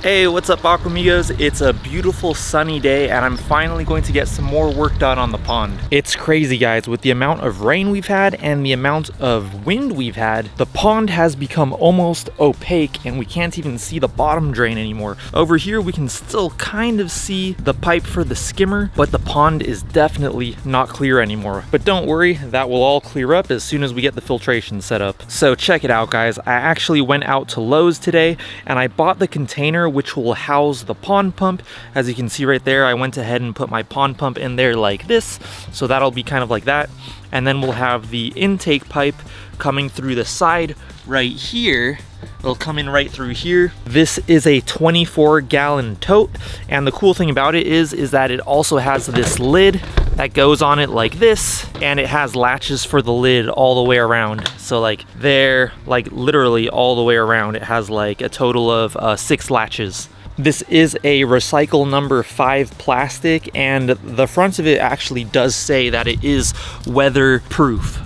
Hey, what's up Aquamigos? It's a beautiful sunny day and I'm finally going to get some more work done on the pond. It's crazy guys, with the amount of rain we've had and the amount of wind we've had, the pond has become almost opaque and we can't even see the bottom drain anymore. Over here we can still kind of see the pipe for the skimmer, but the pond is definitely not clear anymore. But don't worry, that will all clear up as soon as we get the filtration set up. So check it out guys, I actually went out to Lowe's today and I bought the container which will house the pond pump. As you can see right there, I went ahead and put my pond pump in there like this, so that'll be kind of like that. And then we'll have the intake pipe coming through the side right here. It'll come in right through here. This is a 24-gallon tote, and the cool thing about it is that it also has this lid that goes on it like this, and it has latches for the lid all the way around. So like there, like literally all the way around, it has like a total of 6 latches. This is a recycle number 5 plastic, and the front of it actually does say that it is weatherproof.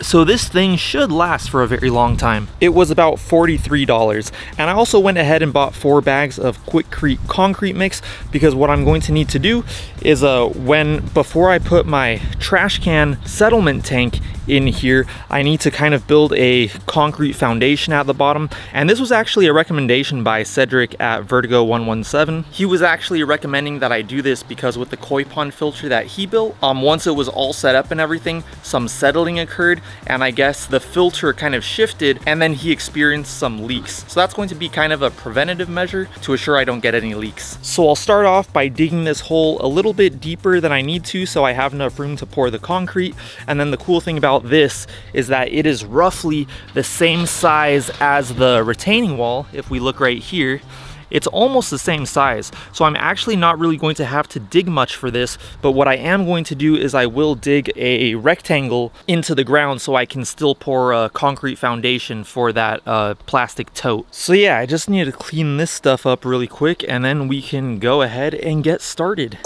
So this thing should last for a very long time. It was about $43, and I also went ahead and bought 4 bags of Quikrete concrete mix, because what I'm going to need to do is before I put my trash can settlement tank in here, I need to kind of build a concrete foundation at the bottom. And this was actually a recommendation by Cedric at Vertigo 117. He was actually recommending that I do this because with the koi pond filter that he built, once it was all set up and everything, some settling occurred, and I guess the filter kind of shifted, and then he experienced some leaks. So that's going to be kind of a preventative measure to assure I don't get any leaks. So I'll start off by digging this hole a little bit deeper than I need to, so I have enough room to pour the concrete. And then the cool thing about this is that it is roughly the same size as the retaining wall. If we look right here, it's almost the same size. So I'm actually not really going to have to dig much for this, but what I am going to do is I will dig a rectangle into the ground so I can still pour a concrete foundation for that plastic tote. So yeah, I just need to clean this stuff up really quick and then we can go ahead and get started.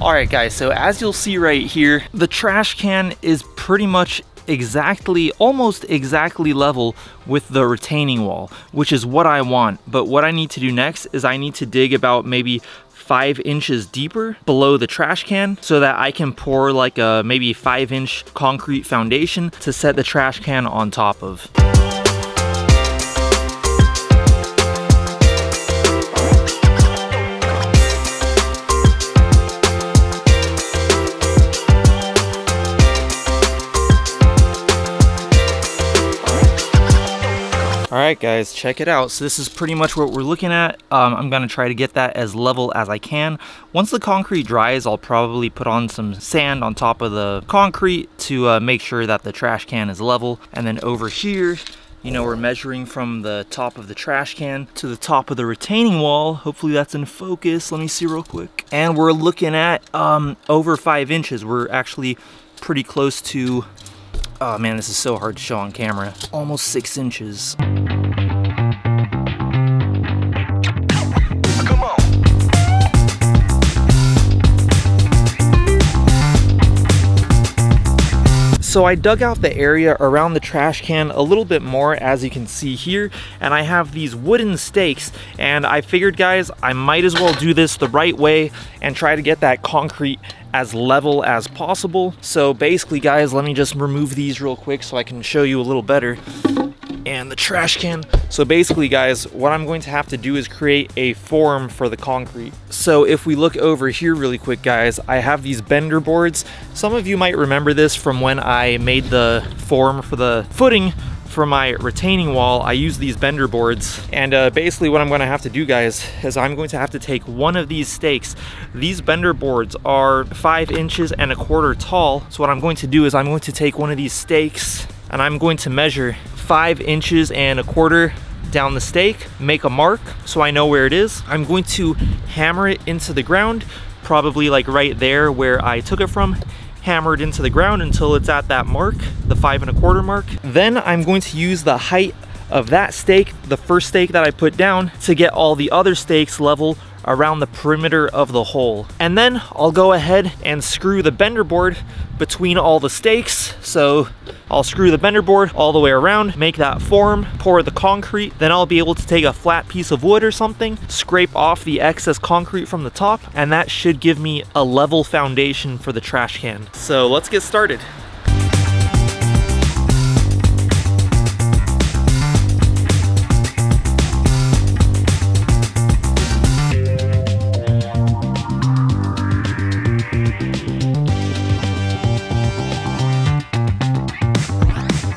Alright guys, so as you'll see right here, the trash can is pretty much almost exactly level with the retaining wall, which is what I want. But what I need to do next is I need to dig about maybe 5 inches deeper below the trash can so that I can pour like a maybe 5-inch concrete foundation to set the trash can on top of. Alright guys, check it out. So this is pretty much what we're looking at. I'm gonna try to get that as level as I can. Once the concrete dries, I'll probably put on some sand on top of the concrete to make sure that the trash can is level. And then over here, you know, we're measuring from the top of the trash can to the top of the retaining wall. Hopefully that's in focus. Let me see real quick. And we're looking at over 5 inches. We're actually pretty close to, oh man, this is so hard to show on camera, almost 6 inches. So I dug out the area around the trash can a little bit more, as you can see here, and I have these wooden stakes, and I figured guys, I might as well do this the right way and try to get that concrete as level as possible. So basically guys, let me just remove these real quick so I can show you a little better. And the trash can. So basically guys, what I'm going to have to do is create a form for the concrete. So if we look over here really quick guys, I have these bender boards. Some of you might remember this from when I made the form for the footing for my retaining wall. I use these bender boards, and basically what I'm going to have to do guys is I'm going to have to take one of these stakes. These bender boards are 5 inches and a quarter tall. So what I'm going to do is I'm going to take one of these stakes and I'm going to measure 5 inches and a quarter down the stake, make a mark so I know where it is. I'm going to hammer it into the ground, probably like right there where I took it from, hammered into the ground until it's at that mark, the 5 1/4 mark. Then I'm going to use the height of that stake, the first stake that I put down, to get all the other stakes level around the perimeter of the hole. And then I'll go ahead and screw the bender board between all the stakes. So I'll screw the bender board all the way around, make that form, pour the concrete, then I'll be able to take a flat piece of wood or something, scrape off the excess concrete from the top, and that should give me a level foundation for the trash can. So let's get started.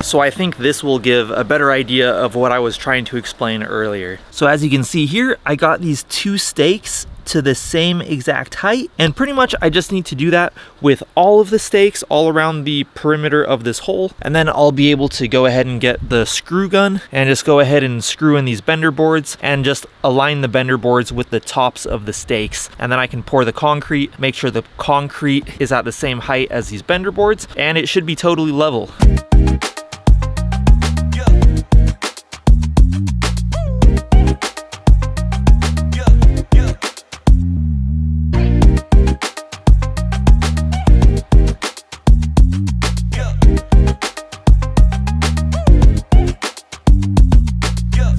So I think this will give a better idea of what I was trying to explain earlier. So as you can see here, I got these 2 stakes to the same exact height, and pretty much I just need to do that with all of the stakes all around the perimeter of this hole, and then I'll be able to go ahead and get the screw gun and just go ahead and screw in these bender boards and just align the bender boards with the tops of the stakes, and then I can pour the concrete, make sure the concrete is at the same height as these bender boards, and it should be totally level.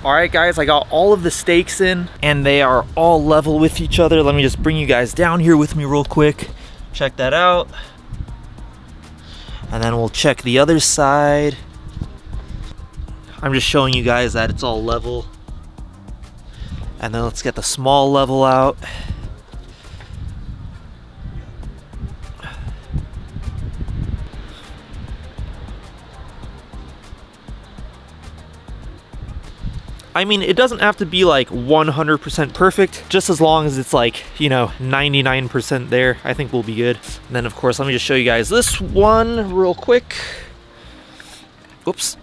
Alright guys, I got all of the stakes in and they are all level with each other. Let me just bring you guys down here with me real quick. Check that out. And then we'll check the other side. I'm just showing you guys that it's all level. And then let's get the small level out. I mean, it doesn't have to be like 100% perfect, just as long as it's like, you know, 99% there, I think we'll be good. And then of course, let me just show you guys this one real quick. Oops.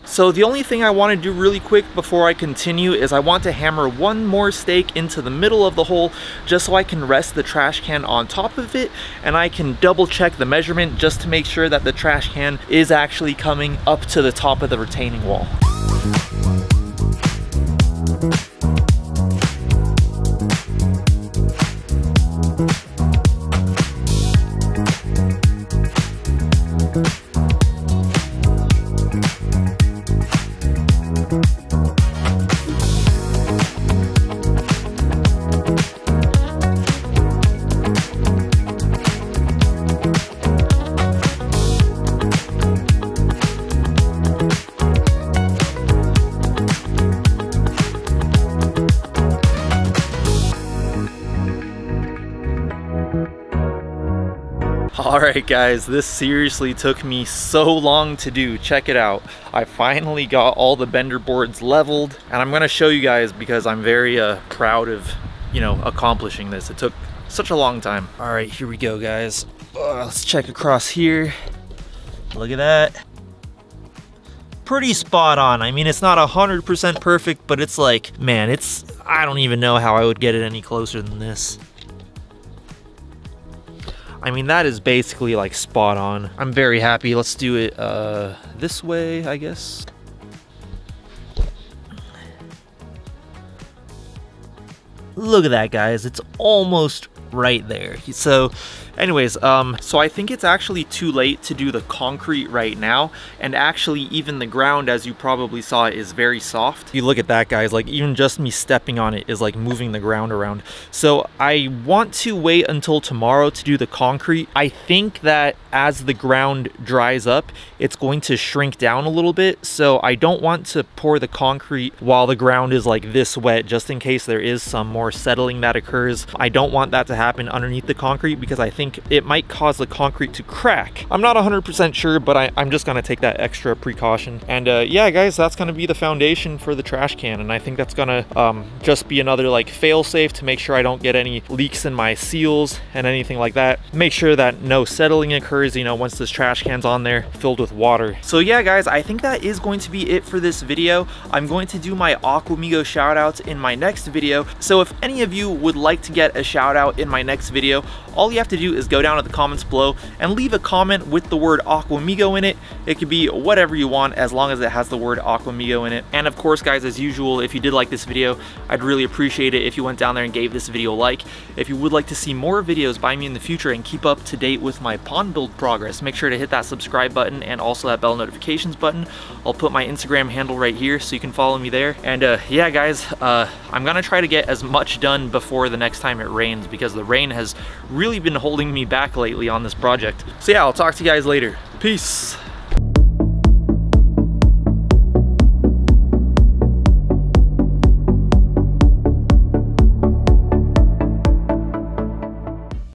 So the only thing I want to do really quick before I continue is I want to hammer one more stake into the middle of the hole just so I can rest the trash can on top of it, and I can double check the measurement just to make sure that the trash can is actually coming up to the top of the retaining wall. Alright guys, this seriously took me so long to do. Check it out. I finally got all the bender boards leveled, and I'm gonna show you guys because I'm very proud of, you know, accomplishing this. It took such a long time. Alright, here we go guys. Let's check across here. Look at that. Pretty spot on. I mean, it's not 100% perfect, but it's like, man, I don't even know how I would get it any closer than this. I mean, that is basically like spot on. I'm very happy. Let's do it this way, I guess. Look at that, guys. It's almost right there. So anyways, so I think it's actually too late to do the concrete right now, and actually even the ground, as you probably saw, is very soft. You look at that, guys, like even just me stepping on it is like moving the ground around. So I want to wait until tomorrow to do the concrete. I think that as the ground dries up, it's going to shrink down a little bit, so I don't want to pour the concrete while the ground is like this wet, just in case there is some more settling that occurs. I don't want that to happen underneath the concrete, because I think think it might cause the concrete to crack. I'm not 100% sure, but I'm just gonna take that extra precaution. And yeah, guys, that's gonna be the foundation for the trash can. And I think that's gonna just be another like fail safe to make sure I don't get any leaks in my seals and anything like that. Make sure that no settling occurs, you know, once this trash can's on there filled with water. So yeah, guys, I think that is going to be it for this video. I'm going to do my Aquamigos shout outs in my next video. So if any of you would like to get a shout out in my next video, all you have to do is go down to the comments below and leave a comment with the word Aquamigo in it. It could be whatever you want as long as it has the word Aquamigo in it. And of course, guys, as usual, if you did like this video, I'd really appreciate it if you went down there and gave this video a like. If you would like to see more videos by me in the future and keep up to date with my pond build progress, make sure to hit that subscribe button and also that bell notifications button. I'll put my Instagram handle right here so you can follow me there. And yeah, guys, I'm gonna try to get as much done before the next time it rains, because the rain has really been holding me back lately on this project. So yeah, I'll talk to you guys later. Peace.